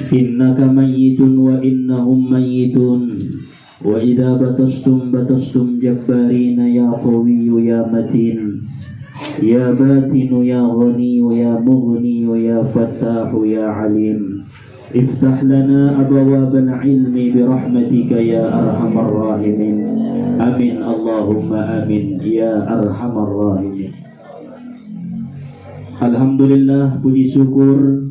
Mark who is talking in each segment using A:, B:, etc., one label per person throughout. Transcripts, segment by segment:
A: innaka mayyitun wa innahum mayyitun wa idza batastum jabbarina ya qawiyyu ya matin ya batinu ya ghaniyyu ya mughniyu ya fattahu ya alim iftah lana abwabal ilmi birahmatika ya arhamar rahimin amin Allahumma amin ya arhamar rahimin. Alhamdulillah, puji syukur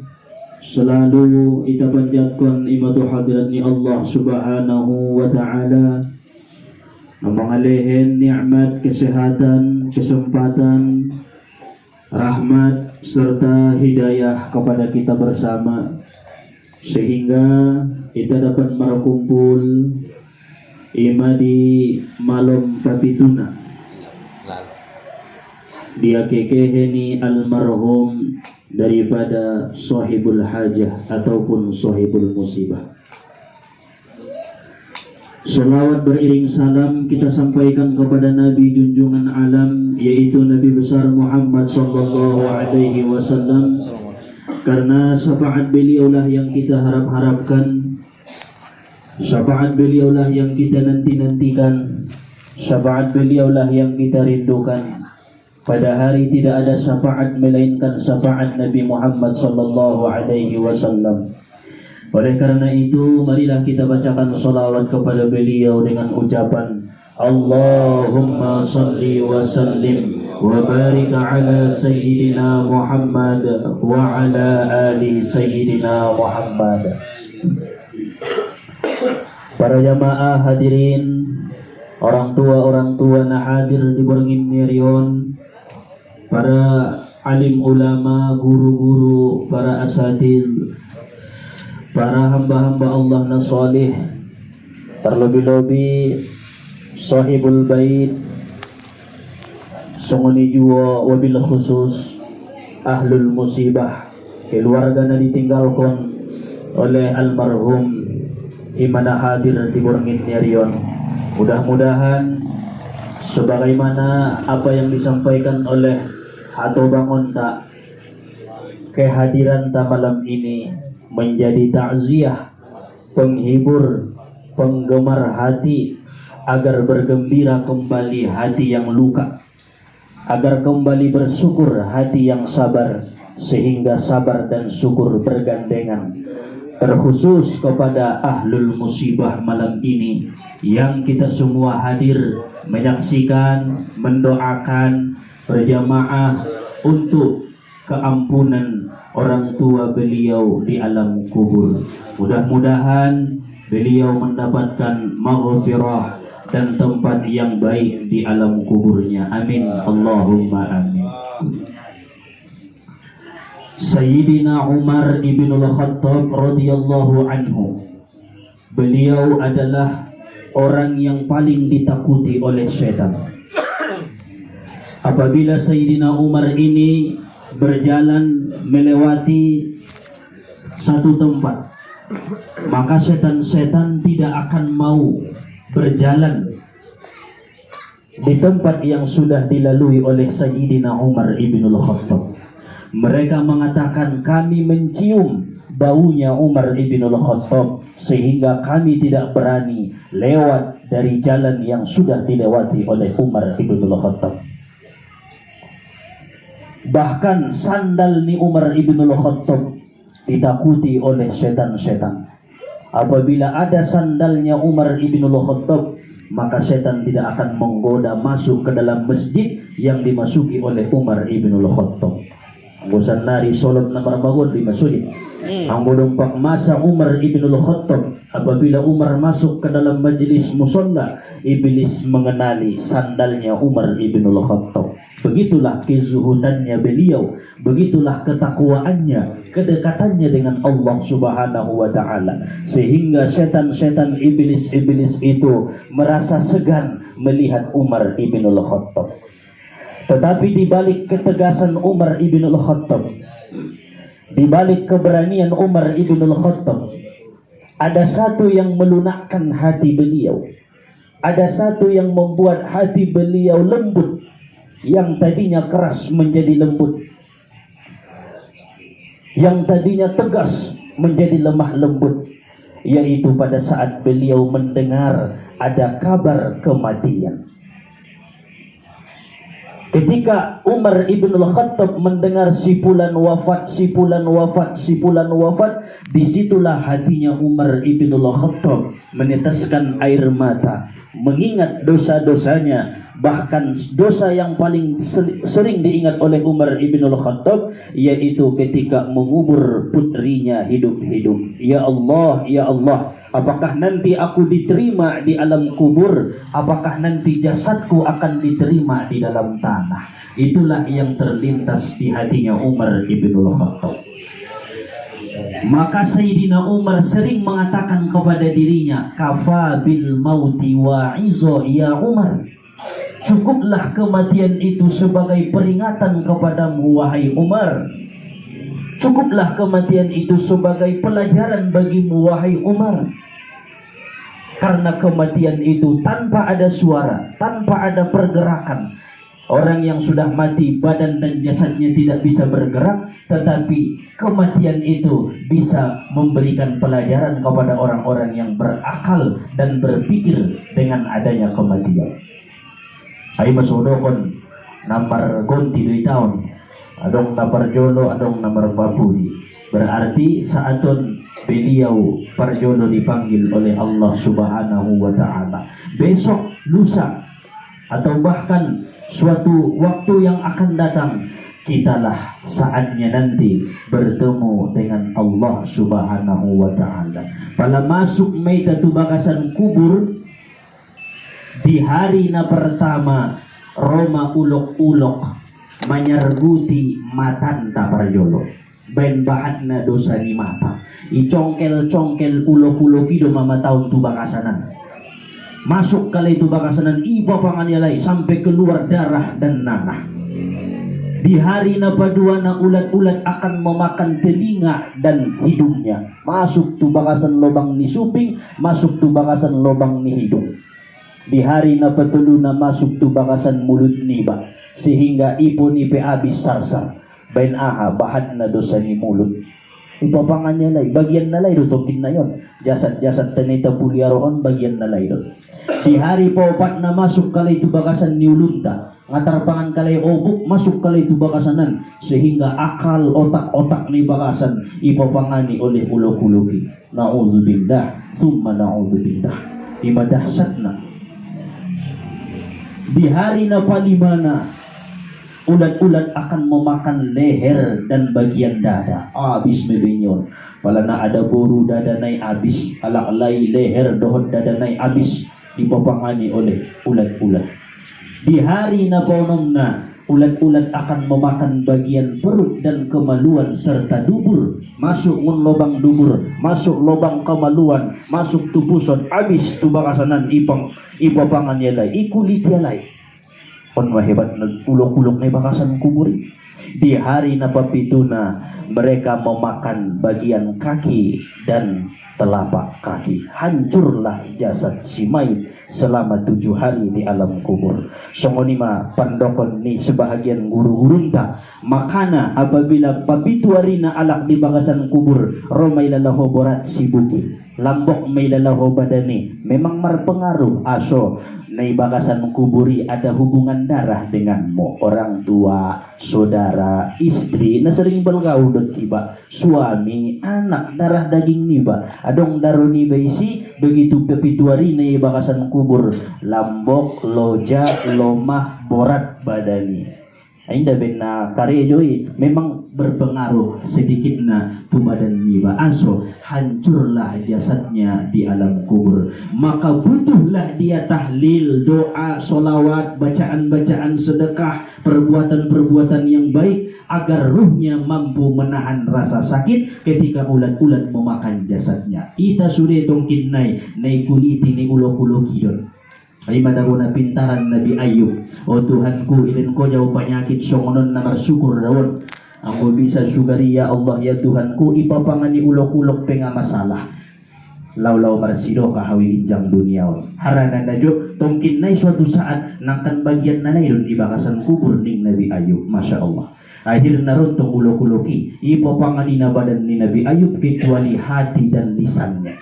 A: selalu kita panjatkan imatu hadiratni Allah subhanahu wa ta'ala, mengalihin nikmat kesehatan, kesempatan, rahmat serta hidayah kepada kita bersama, sehingga kita dapat berkumpul di malam papituna dia kekeheni almarhum daripada sahibul hajah ataupun sahibul musibah. Salawat beriring salam kita sampaikan kepada Nabi junjungan alam, yaitu Nabi besar Muhammad sallallahu alaihi wasallam, karena syafaat beliaulah yang kita harap-harapkan, syafaat beliaulah yang kita nanti-nantikan, syafaat beliaulah yang kita rindukan. Pada hari tidak ada syafaat melainkan syafaat Nabi Muhammad sallallahu alaihi wasallam. Oleh karena itu, marilah kita bacakan salawat kepada beliau dengan ucapan Allahumma salli wa sallim wa barik ala sayyidina Muhammad wa ala ali sayyidina Muhammad. Para jamaah hadirin, orang tua na hadir di Borngin Nerion, para alim ulama, guru-guru, para asatid, para hamba-hamba Allah na salih, terlebih-lebih sahibul bait, sunguni jua wabil khusus ahlul musibah, keluarga na ditinggalkan oleh almarhum imana hadir di Borngin Nerion. Mudah-mudahan sebagaimana apa yang disampaikan oleh atau bangun tak, kehadiran tak malam ini menjadi takziah, penghibur, penggemar hati, agar bergembira kembali hati yang luka, agar kembali bersyukur hati yang sabar, sehingga sabar dan syukur bergandengan. Terkhusus kepada ahlul musibah malam ini yang kita semua hadir menyaksikan, mendoakan berjamaah untuk keampunan orang tua beliau di alam kubur. Mudah-mudahan beliau mendapatkan maghfirah dan tempat yang baik di alam kuburnya. Amin Allahumma amin. Sayyidina Umar ibn al-Khattab radhiyallahu anhu, beliau adalah orang yang paling ditakuti oleh syaitan. Apabila Sayyidina Umar ini berjalan melewati satu tempat, maka setan-setan tidak akan mau berjalan di tempat yang sudah dilalui oleh Sayyidina Umar ibn al-Khattab. Mereka mengatakan, kami mencium baunya Umar ibn al-Khattab, sehingga kami tidak berani lewat dari jalan yang sudah dilewati oleh Umar ibn al-Khattab. Bahkan sandal ni Umar ibn al-Khattab ditakuti oleh setan-setan. Apabila ada sandalnya Umar ibn al-Khattab, maka setan tidak akan menggoda masuk ke dalam masjid yang dimasuki oleh Umar ibn al-Khattab. Bosan nari solat na barbangon di masjid. Ang mulumpak masa Umar ibn al-Khattab, apabila Umar masuk ke dalam majlis musalla, iblis mengenali sandalnya Umar ibn al-Khattab. Begitulah kezuhudannya beliau, begitulah ketakwaannya, kedekatannya dengan Allah subhanahu wa ta'ala, sehingga setan-setan iblis-iblis itu merasa segan melihat Umar ibn al-Khattab. Tetapi di balik ketegasan Umar ibn al-Khattab, di balik keberanian Umar ibn al-Khattab, ada satu yang melunakkan hati beliau, ada satu yang membuat hati beliau lembut, yang tadinya keras menjadi lembut, yang tadinya tegas menjadi lemah lembut, yaitu pada saat beliau mendengar ada kabar kematian. Ketika Umar ibn al-Khattab mendengar si fulan wafat, disitulah hatinya Umar ibn al-Khattab meneteskan air mata, mengingat dosa-dosanya. Bahkan dosa yang paling sering diingat oleh Umar ibn al-Khattab yaitu ketika mengubur putrinya hidup-hidup. Ya Allah, ya Allah, apakah nanti aku diterima di alam kubur? Apakah nanti jasadku akan diterima di dalam tanah? Itulah yang terlintas di hatinya Umar ibn al-Khattab. Maka Sayyidina Umar sering mengatakan kepada dirinya, kafa bil mauti wa'izo ya Umar. Cukuplah kematian itu sebagai peringatan kepadamu wahai Umar. Cukuplah kematian itu sebagai pelajaran bagimu wahai Umar. Karena kematian itu tanpa ada suara, tanpa ada pergerakan. Orang yang sudah mati, badan dan jasadnya tidak bisa bergerak, tetapi kematian itu bisa memberikan pelajaran kepada orang-orang yang berakal dan berpikir dengan adanya kematian. Ay masudokon namar gonti 2 tahun, adong namar jolo, adong namar babudi. Berarti saatun beliau parjolo dipanggil oleh Allah Subhanahu wa Ta'ala. Besok, lusa, atau bahkan suatu waktu yang akan datang, kitalah saatnya nanti bertemu dengan Allah Subhanahu wa Ta'ala. Pala masuk maitatu bakasan kubur, di hari na pertama Roma ulok-ulok menyerbuti matanta parjolo. Ben bahat na dosa ni mata. Icongkel-congkel ulok-ulok ido mama tahun tu bakasanan. Masuk kali itu bakasanan iba panganialai sampai keluar darah dan nanah. Di hari na padua na ulat-ulat akan memakan telinga dan hidungnya. Masuk tu bakasan lobang ni suping, masuk tu bakasan lobang ni hidung. Di hari na patulu na masuk tu bakasan mulut niba, sehingga ipon ipe abis sarsar. Bain aha bahat na dosa ni mulut. Ipapangannya lay, bagian na lay dotokin na yon. Jasad-jasad tanita puliaroon, bagian na lay doon. Di hari paupat na masuk kalay tu bakasan ni ulunta, ngatarpangan kalay obuk, masuk kalay tu bakasanan, sehingga akal otak-otak ni bakasan ipapangani oleh ulok-uloki. Na'udzubillah, summa na'udzubillah. Imadahsat na. Di hari na palimana, ulat-ulat akan memakan leher dan bagian dada. Abis mebenyon. Pala na ada boru dada nai abis, alaklai leher dohot dada nai abis, dipapangani oleh ulat-ulat. Di hari na paunomna, ulat-ulat akan memakan bagian perut dan kemaluan serta dubur. Masuk ngun lobang dubur, masuk lobang kemaluan, masuk tubuson, abis tu bakasanan ipapangan yalay, ikulit yalay. Pon mahebat nagulok-ulok na bakasan kuburi. Di hari na papituna, mereka memakan bagian kaki dan telapak kaki. Hancurlah jasad si mayit selama 7 hari di alam kubur. Songonima pandokon ni sebahagian guru-gurunta. Makana apabila papituarina alak di bakasan kubur, romay lalaho borat si bukit. Lambok may lalaho badani. Memang berpengaruh aso na bakasan kuburi ada hubungan darah denganmu. Orang tua, saudara, istri na sering bergaudot kiba, suami, anak, darah daging niba. Adong daro niba isi begitu pepituari na bakasan kubur, lambok, loja, lomah, borat badani. Ainda ben na karejoy memang berpengaruh sedikit na tumadan niba. Aso hancurlah jasadnya di alam kubur. Maka butuhlah dia tahlil, doa, solawat, bacaan-bacaan sedekah, perbuatan-perbuatan yang baik agar ruhnya mampu menahan rasa sakit ketika ulat-ulat memakan jasadnya. Ita sudah tongkin nai kuliti ni ulok-uloki don. Ay madago na pintaran Nabi Ayub. O Tuhanku, ilin ko jauh penyakit songonon na bersyukur daun. Ang bisa sugari ya Allah ya Tuhanku, ipapangani ulok-ulok penga masalah. Law-law marsido kahawi injang dunia. Haranan na jo, tongkin na suatu saat nangkan bagian na na yun di bakasan kubur ning Nabi Ayub. Masya Allah. Akhirnya runtuh ulo-uloki. Ipopangani na badan ni Nabi Ayub kecuali hati dan lisannya.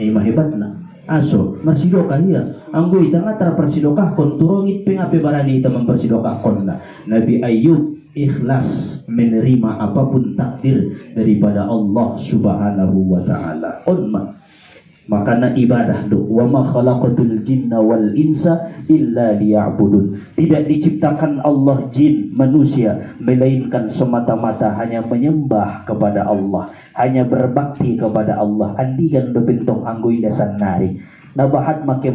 A: Mahebat na. Aso, marsidokah iya. Anggoy tanga terpersidokah kon turungit pengape barani ita mempersidokah kon na. Nabi Ayub ikhlas menerima apapun takdir daripada Allah Subhanahu wa taala. Makana ibadah do wa ma khalaqatul jinna wal insa illa liya'budun. Tidak diciptakan Allah jin manusia melainkan semata-mata hanya menyembah kepada Allah, hanya berbakti kepada Allah. Andigan do bentong anggoy dasan nari nabahat make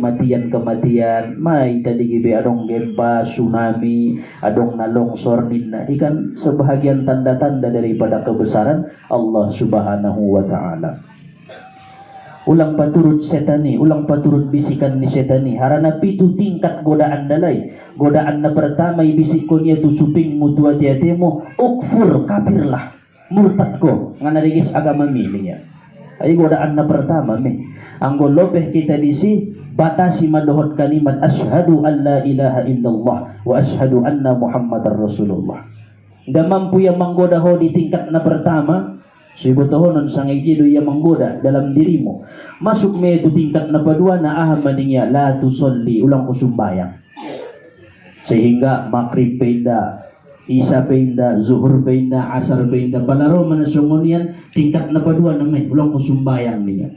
A: kematian mai tadi gibe adong gempa tsunami adong nalongsor ninna ikan sebahagian tanda-tanda daripada kebesaran Allah Subhanahu wa taala. Ulang paturut setani, ulang paturut bisikan ni setani. Harana pitu tingkat godaan dalay. Godaan na pertama ibisik ko niya tu suping mutua tiatemo, ukfur kafirlah, murtad ko. Nga narigis agama mi niya. Ay godaan na pertama mi. Ang golopeh kita disi batasi madohot kalimat asyhadu an la ilaha illallah wa asyhadu anna Muhammadar Rasulullah. Da mampu yang menggoda ho di tingkat na pertama. Sibutohonon sang ijido yang menggoda dalam dirimu. Masuk me itu tingkat na kedua na ahamaningya la tusolli ulang kusumbayang. Sehingga maghrib penda, isya penda, zuhur penda, asar penda, palaro manasungunian tingkat na kedua na may ulang kusumbayang niya.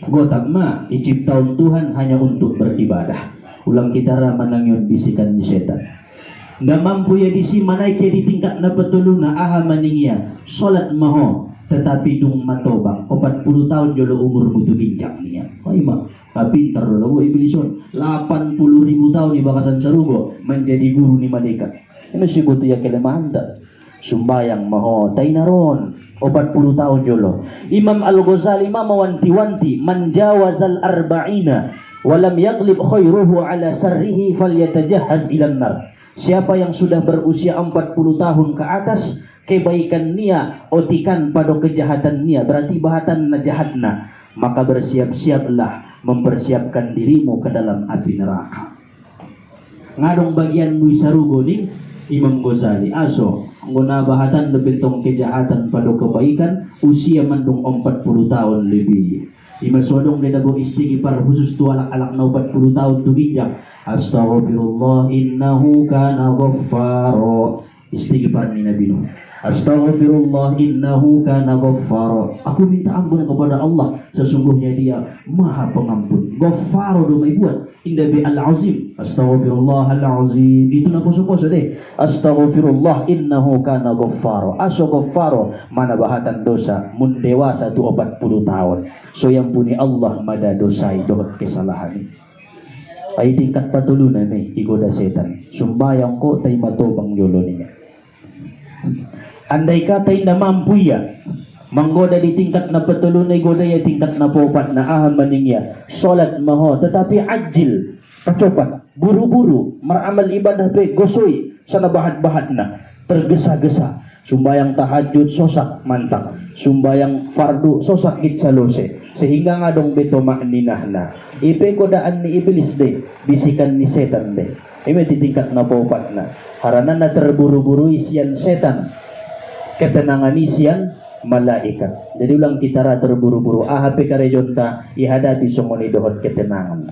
A: Gotak ma iciptaun Tuhan hanya untuk beribadah. Ulang kita ramanang yun bisikan ni setan. Nggak mampu ya disi manay kaya di tingkat na patuluna aha maningya solat maho tetapi dung matobang 40 tahun jolo umur butuh bincang niya. Ay ma pintar lo iblison 80.000 tahun di bakasan sarugo menjadi guru ni malaikat. Ini sih butuh ya kelemahan tak sumbayang maho tay naron 40 tahun jolo. Imam Al-Ghazali ma mawanti-wanti manjawazal arba'ina walam yaglib khairuhu ala sarrihi falyatajahhaz ilan nar. Siapa yang sudah berusia 40 tahun ke atas kebaikan nia otikan pada kejahatan nia berarti bahatan najahatna maka bersiap-siaplah mempersiapkan dirimu ke dalam api neraka. Ngadong bagian muisarugo ni Imam Ghazali aso guna bahatan lebentong kejahatan pada kebaikan usia mandung 40 tahun lebih. Ima sodong dia dago istighfar khusus tu alak-alak na 40 tahun tu bijak. Astaghfirullah innahu kana ghaffara. Istighfar ni Nabi Nuh. Astaghfirullah innahu kana ghaffara. Aku minta ampun kepada Allah, sesungguhnya Dia Maha Pengampun. Ghaffara do may buat. Inda bi al-azim. Astaghfirullahal-azim. Itu na poso-poso deh. Astaghfirullah innahu kana ghaffara. Aso ghaffara mana bahatan dosa mun dewasa tu 40 tahun. So yang puni Allah mada dosai dohot kesalahan. Ay tingkat patulunan may igoda setan. Sumbayang ko tay matobang yolo niya. Andai kata na mampu ya manggoda di tingkat na patulunay goda ya tingkat na popat na aham maningya solat maho tetapi ajil pacopat buru-buru meramal ibadah be gosoy sana bahat-bahat na tergesa-gesa sumbayang tahajud sosak mantap sumbayang fardu sosak kitsalose sehingga ngadong beto makninah na ipe godaan ni iblis de bisikan ni setan de ime di tingkat na popat na harana na terburu-buru isian setan ketenangan isian malaikat. Jadi ulang kita terburu-buru ahp karejonta ihadapi sumoni dohot ketenangan.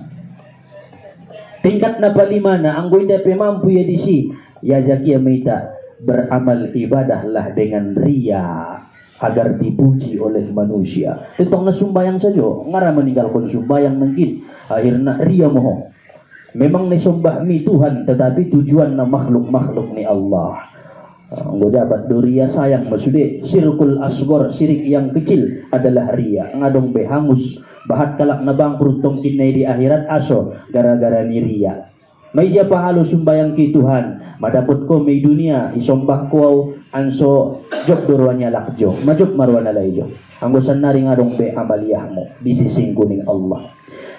A: Tingkat na palimana anggoy dape mampu ya disi ya zakia meita beramal ibadahlah dengan ria agar dipuji oleh manusia. Tentang na sumbayang saja ngara meninggalkan sumbayang nangkin akhirnya ria moho. Memang nisumbah mi Tuhan tetapi tujuan na makhluk-makhluk ni Allah. Gojabat doria sayang maksudnya sirkul asgor sirik yang kecil adalah ria ngadong behangus bahat kalak na bangkrut tong kinay di akhirat aso gara-gara ni ria. May siya pahalo sumbayang ki Tuhan madapot ko may dunia isombah ko anso jok durwanya lakjo majok marwana layjo anggosan nari ngadong be amaliyah mo bisising kuning Allah.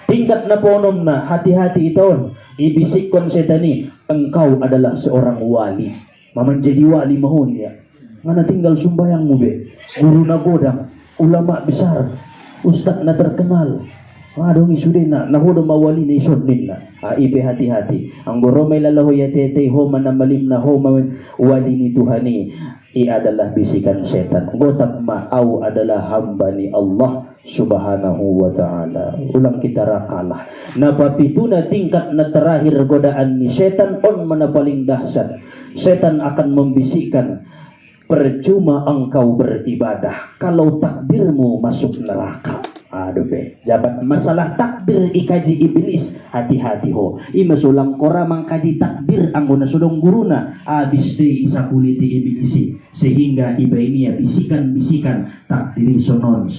A: Tingkat na ponom na hati-hati ito ibisik kon setani engkau adalah seorang wali. Menjadi wali mahon ya. Ngana tinggal sumbayang mu be. Guru na godang, ulama besar, ustaz na terkenal. Adong isude na nahudo mawali na isod din na. Ibe hati-hati. Ang goro may lalaho yatete ho manamalim na ho wali ni Tuhani. Adalah bisikan setan. Gotak ma'aw adalah hamba ni Allah subhanahu wa ta'ala. Ulang kita rakalah. Napapito na tingkat na terakhir godaan ni setan on mana paling dahsyat. Setan akan membisikkan, percuma engkau beribadah kalau takdirmu masuk neraka. Aduh be, jabat masalah takdir ikaji iblis, hati-hati ho. Imasulang kora mangkaji takdir anggona sudong guruna, abis de isa kuliti iblisi, sehingga iba ini ya bisikan-bisikan takdiri sonon,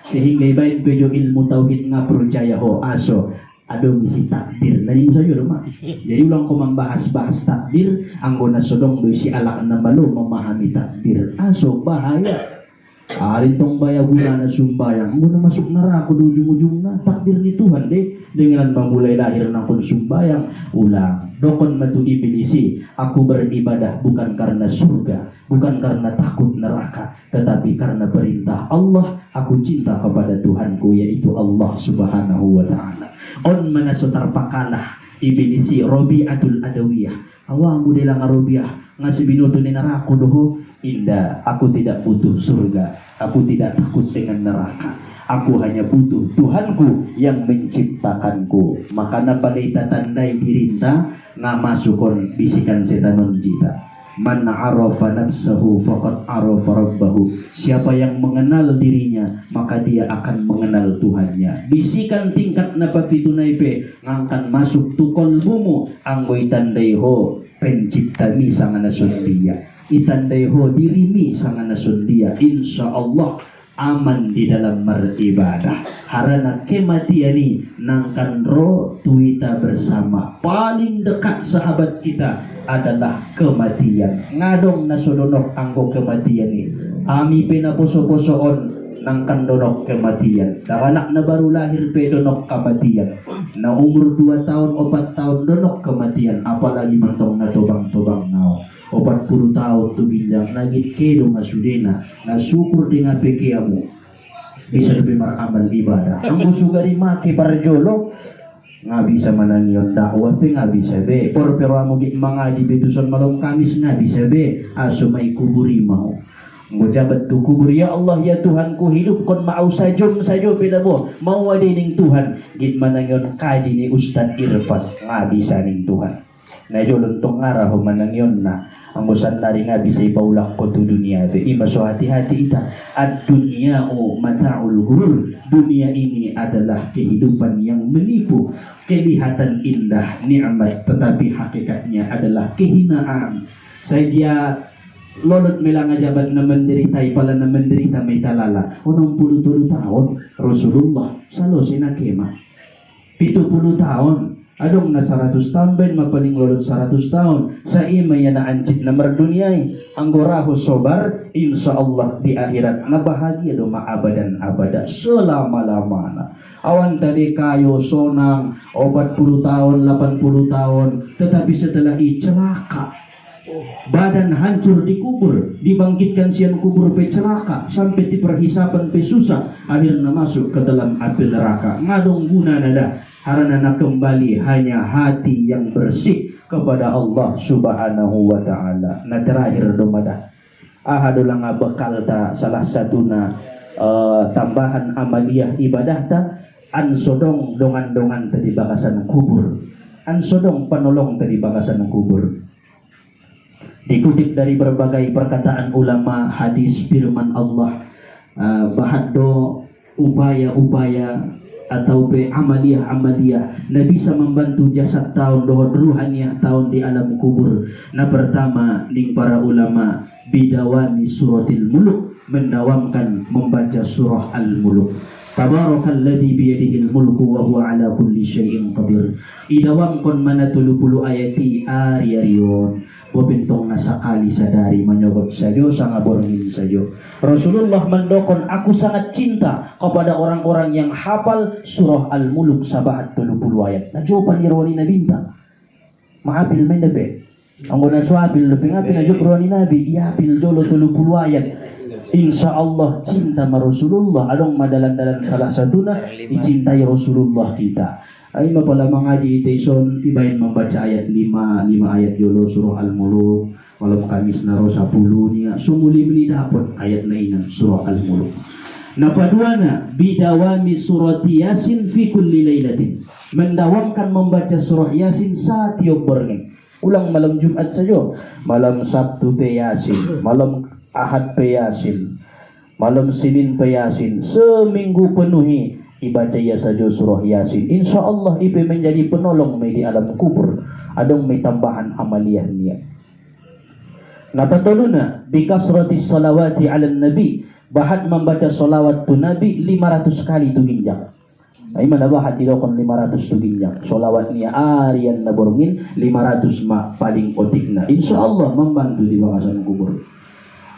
A: sehingga iba pejo ilmu tauhid ngapercaya ho aso. Aduh misi takdir, nani saja rumah. Jadi ulang ko membahas takdir, anggona sudong do si alak na malo memahami takdir, aso bahaya. Tong baya guna na sumbayang muna masuk neraka do ujung-ujung na takdir ni Tuhan deh dengan memulai lahir na kun sumbayang ulang dokon matu iblisi aku beribadah bukan karena surga bukan karena takut neraka tetapi karena perintah Allah aku cinta kepada Tuhanku yaitu Allah subhanahu wa ta'ala on mana sotar pakalah iblisi Robi'atul Adawiyah awang budela ngarobiah ngasih binuto ni neraka doho indah aku tidak butuh surga aku tidak takut dengan neraka aku hanya butuh Tuhanku yang menciptakanku makana balita tandai dirinta ngamasukon bisikan setanon jita man arafa nafsahu faqad arafa rabbahu siapa yang mengenal dirinya maka dia akan mengenal Tuhannya bisikan tingkat napapitunay pe ngangkan masuk tu kolbumu anggoy tandai ho penciptami sangana sundia itandai ho dirimi sangana sundia insyaallah aman di dalam beribadah harana kematian ini nangkan ro tuita bersama paling dekat sahabat kita adalah kematian ngadong nasodonok anggo kematian ini ami pena poso-posoon nangkan donok kematian anak na baru lahir pe donok kematian na umur 2 tahun 4 tahun donok kematian apalagi mantong na tobang-tobang nao 40 tahun tu bilang nagit kedo masudena na syukur dengan pekiamu bisa lebih meramal ibadah ang usugari make parjolo nga bisa manangion dakwah pe nga bisa be pero amo git mangaji betuson malong Kamis nga bisa be aso may kuburi mau ngujabat tu kubur ya Allah ya Tuhanku hidup kon mau sajo pila mo mau ning Tuhan git manangion kaji ni Ustad Irfan nga bisa ning Tuhan na jolong ngarah manangyon na ang usan nari nga bisa ipaulang ko to dunia be imaso hati-hati ita at dunia o mata'ul ghurur dunia ini adalah kehidupan yang menipu kelihatan indah nikmat tetapi hakikatnya adalah kehinaan saja lolot melang ajabat na menderitai pala na menderita may talala 60 tahun Rasulullah salo sinakema 70 tahun adong na 100 tahun ben mapaling lolot 100 tahun sa ima yan na anjit na merduniay ang goraho sobar insyaallah di akhirat na bahagia do maabadan abada selama-lamana awan tadi kayo sonang 40 tahun 80 tahun tetapi setelah celaka badan hancur dikubur dibangkitkan siang kubur pe celaka sampai di perhisapan pe susah akhirnya masuk ke dalam api neraka ngadong guna nada harana kembali hanya hati yang bersih kepada Allah subhanahu wa ta'ala na terakhir domada ahadulang bekal ta salah satuna tambahan amaliyah ibadah ta ansodong dongan-dongan tadi bakasan kubur ansodong penolong tadi bakasan kubur dikutip dari berbagai perkataan ulama hadis firman Allah bahado upaya-upaya atau amaliyah na bisa membantu jasad tahun dohod ruhaniyah tahun di alam kubur na pertama ning para ulama bidawami suratil muluk mendawamkan membaca surah al-muluk Tabarakalladzi biyadihil mulku wa huwa ala kulli syai'in qadir. Idawam kon mana 30 ayati ariarion. Wabintong nasakali sadari menyogok sajo sangaborngin sajo. Rasulullah mendokon aku sangat cinta kepada orang-orang yang hafal surah Al-Muluk sabahat 30 ayat. Na jawaban ironi na bintang. Maapil may nabe. Ang una suabil lebih ngapil na jok roni nabi iapil jolo 30 ayat. Insya Allah cinta sama Rasulullah adong madalan-dalan salah satuna dicintai Rasulullah kita. Ay mapala mengaji iteson ibain membaca ayat 5 ayat yolo surah Al-Muluk malam Kamis naro 10 niya sumuli beli dapat ayat na inan surah Al-Muluk. Napaduana bidawami surati Yasin fi kulli lailatin. Mendawamkan membaca surah Yasin saat tiap berni. Ulang malam Jumat saja, malam Sabtu pe Yasin, malam Ahad pe Yasin, malam Senin pe Yasin, seminggu penuhi ibaca ya saja surah Yasin. Insya Allah ipe menjadi penolong di alam kubur. Adong may tambahan amaliah niya. Napatuluna bikasrati salawati ala nabi. Bahat membaca salawat tu Nabi 500 kali tu ginjak. Ay mana bahat ilo kon 500 tu ginjak. Salawat niya arian na borongin 500 ma paling otik na. Insya Allah membantu di bakasan kubur.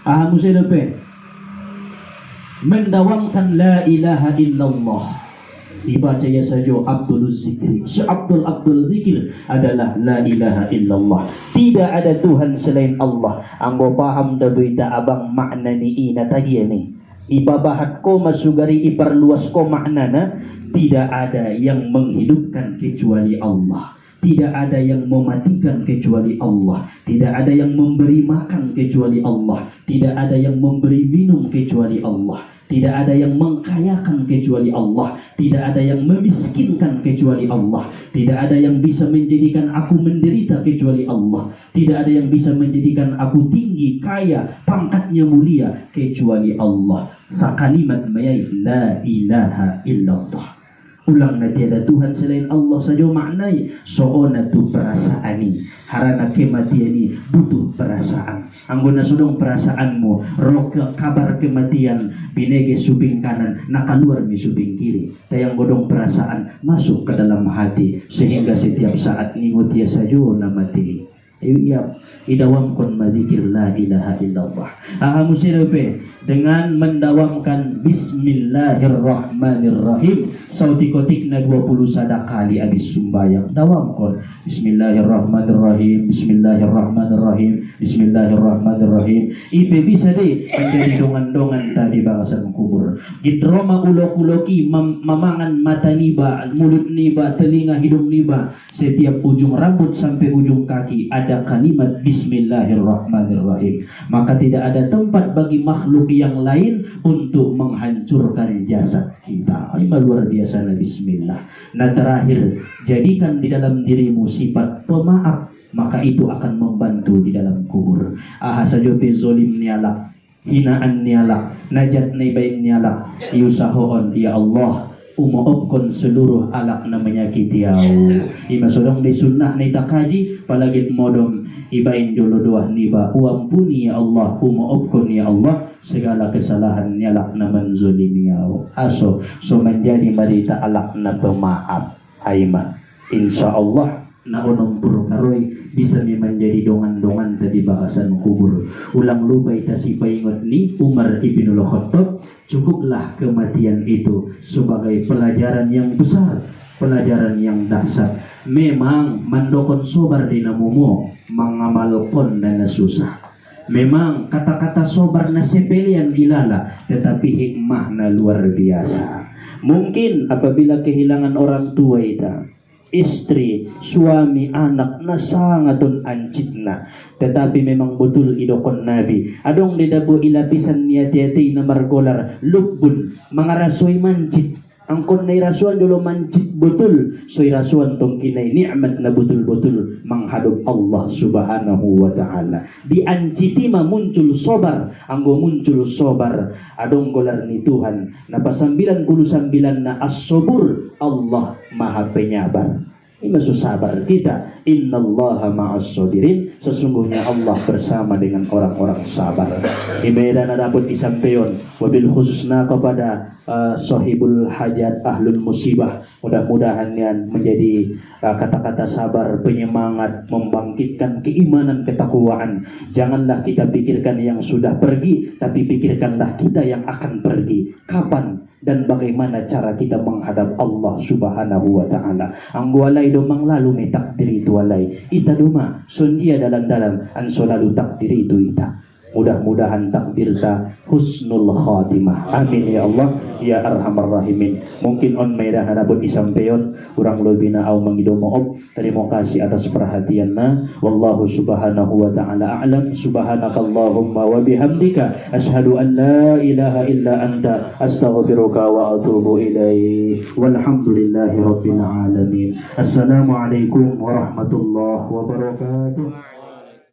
A: Musedope mendawamkan la ilaha illallah. Dibaca ya saja Abdul Zikri. Abdul Zikir adalah la ilaha illallah. Tidak ada Tuhan selain Allah. Anggo paham da berita abang makna ni ina tadi ni. Ibabahat ko masugari iperluas ko maknana. Tidak ada yang menghidupkan kecuali Allah. Tidak ada yang mematikan kecuali Allah. Tidak ada yang memberi makan kecuali Allah. Tidak ada yang memberi minum kecuali Allah. Tidak ada yang mengkayakan kecuali Allah. Tidak ada yang memiskinkan kecuali Allah. Tidak ada yang bisa menjadikan aku menderita kecuali Allah. Tidak ada yang bisa menjadikan aku tinggi, kaya, pangkatnya mulia kecuali Allah. Sakalimat mayai la ilaha illallah. Ulang na tiada Tuhan selain Allah saja maknai soona tu perasaan ni harana kematian ni butuh perasaan. Anggona sudong perasaanmu roh kabar kematian binege subing kanan nakaluar mi subing kiri. Tayang godong perasaan masuk ke dalam hati sehingga setiap saat ningut dia saja na mati. Iya idawamkan madzikir la ilaha illallah. Musirope dengan mendawamkan bismillahirrahmanirrahim sautikotik na 20 kali habis sumbayang. Dawamkan bismillahirrahmanirrahim, bismillahirrahmanirrahim, bismillahirrahmanirrahim. Ipe bisa deh menjadi dongan-dongan tadi bangsa kubur. Gitroma ulok-uloki mamangan mata niba, mulut niba, telinga hidung niba, setiap ujung rambut sampai ujung kaki ada kalimat bismillahirrahmanirrahim. Maka tidak ada tempat bagi makhluk yang lain untuk menghancurkan jasad kita. Ini luar biasa na bismillah. Nah terakhir, jadikan di dalam dirimu sifat pemaaf, maka itu akan membantu di dalam kubur. Sajope zolim nialak, hinaan nialak, najat naibain nialak, yusahoon ya Allah umaopkon seluruh alak na menyakiti au. Imasodong di sunnah na itakaji palagit modong ibain dulu doa niba uampuni ya Allah umaopkon ya Allah segala kesalahan nialak na menzolimi au. So menjadi marita alak na pemaaf aiman. Insya Allah na onong karoy bisa menjadi dongan-dongan tadi bahasan kubur. Ulang lubay tasipaingot ni Umar ibn Khattab. Cukuplah kematian itu sebagai pelajaran yang besar, pelajaran yang dahsyat. Memang mandokon sobar di namumo mangamalkon na susah. Memang kata-kata sobar na sepelian ilala, tetapi hikmah na luar biasa. Mungkin apabila kehilangan orang tua ita, istri, suami, anak na sangatun ancitna, tetapi memang betul idokon Nabi adong didabu ilapisan niya tiyati na margolar lubun mga rasoy mancit angkon na irasuan dulu mancit betul so irasuan tong kinay ni'mat na betul-betul menghadap Allah subhanahu wa ta'ala. Di anciti ma muncul sobar, anggo muncul sobar adong golar ni Tuhan na pasambilan 99 na as-sobur Allah maha penyabar. Ini sabar kita. Innallaha ma'as-sabirin. Sesungguhnya Allah bersama dengan orang-orang sabar. Ibadah na dapat disampaikan wabil khususna kepada sahibul hajat ahlul musibah. Mudah-mudahan yang menjadi kata-kata sabar, penyemangat, membangkitkan keimanan, ketakwaan. Janganlah kita pikirkan yang sudah pergi, tapi pikirkanlah kita yang akan pergi. Kapan dan bagaimana cara kita menghadap Allah subhanahu wa ta'ala. Ang walay domang lalu may takdir itu walay. Ita duma, sundia dalam-dalam, ang solalu takdir itu ita. Mudah-mudahan takdir sa husnul khatimah. Amin ya Allah ya arhamar rahimin. Mungkin on merah hanapun isampeyon urang lobina au mangido moob. Terima kasih atas perhatianna. Wallahu subhanahu wa ta'ala a'lam. Subhanakallahumma wa bihamdika asyhadu an la ilaha illa anta astaghfiruka wa atubu ilaik. Walhamdulillahi rabbil alamin. Assalamualaikum warahmatullahi wabarakatuh.